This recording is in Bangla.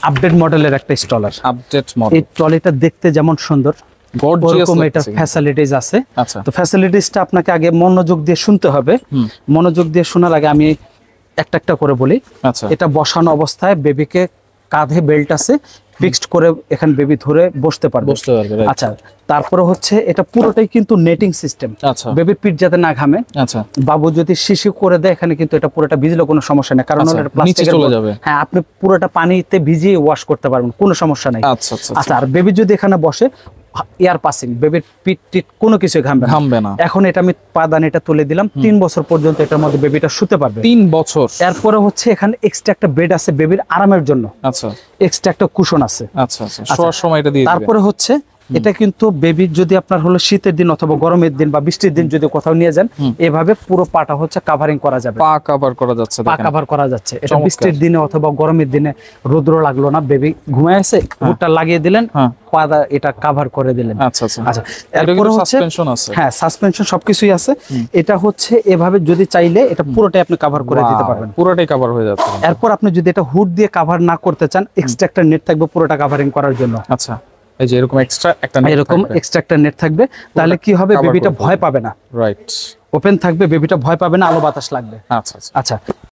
আপডেট মডেলের একটা স্ট্রলার। Update model. এই ট্রলিটা দেখতে যেমন সুন্দর, গর্জিয়াস ওরকম এটা ফ্যাসিলিটিস আছে। আচ্ছা, তো ফ্যাসিলিটিসটা আপনাকে আগে মনোযোগ দিয়ে শুনতে হবে। মনোযোগ দিয়ে শোনার আগে আমি একটা একটা করে বলি। আচ্ছা, এটা বসানো অবস্থায় বেবিকে কাঁধে বেল্ট আছে, ফিক্সড করে এখানে বেবি ধরে বসতে পারবে। আচ্ছা, তারপরে হচ্ছে এটা পুরোটাই কিন্তু নেটিং সিস্টেম। আচ্ছা, বেবির পিঠ যাতে না ঘামে। আচ্ছা, বাবু যদি শিশু করে দেয় এখানে কিন্তু এটা পুরোটা ভিজলে কোনো সমস্যা নেই, কারণ এটা প্লাস্টিকের চলে যাবে। হ্যাঁ, আপনি পুরোটা পানিতে ভিজিয়ে ওয়াশ করতে পারবেন, কোনো সমস্যা নেই। আচ্ছা, আচ্ছা, আচ্ছা, আর বেবি যদি এখানে বসে এয়ার পাসিং, বেবির পিঠ টিট কোনো কিছু ঘামবে না। এখন এটা আমি পাদানিটা তুলে দিলাম, 3 বছর পর্যন্ত এটার মধ্যে বেবিটা শুতে পারবে। 3 বছর। এরপরে হচ্ছে এখানে এক্সট্রা একটা বেড আছে বেবির আরামের জন্য। আচ্ছা, এক্সট্রা একটা কুশন আছে। আচ্ছা, আচ্ছা, শোয়ার সময় এটা দিয়ে দিবেন। তারপরে হচ্ছে এটা কিন্তু বেবি যদি আপনার হলো শীতের দিন অথবা গরমের দিন বা বৃষ্টির দিন যদি কোথাও নিয়ে যান, এভাবে পুরো পাটা হচ্ছে কাভারিং করা যাবে, পা কভার করা যাচ্ছে, পা কভার করা যাচ্ছে। এটা বৃষ্টির দিনে অথবা গরমের দিনে রৌদ্র লাগলো না, বেবি ঘুমায় আছে, হুডটা লাগিয়ে দিলেন, পাদা এটা কভার করে দিলেন। আচ্ছা, আচ্ছা, আচ্ছা, এরপরে হচ্ছে সাসপেনশন আছে। হ্যাঁ, সাসপেনশন সবকিছুই আছে। এটা হচ্ছে এভাবে যদি চাইলে এটা পুরোটাই আপনি কভার করে দিতে পারবেন, পুরোটাই কভার হয়ে যাচ্ছে। এরপর আপনি যদি এটা হুড দিয়ে কভার না করতে চান, এক্সট্রা একটা নেট থাকবে পুরোটা কভারিং করার জন্য। আচ্ছা, এই যে এরকম এক্সট্রা একটা নেট, এরকম এক্সট্রা একটা নেট থাকবে, তাহলে কি হবে, বেবিটা ভয় পাবে না। রাইট, ওপেন থাকবে, বেবিটা ভয় পাবে না, আলো বাতাস লাগবে। আচ্ছা, আচ্ছা।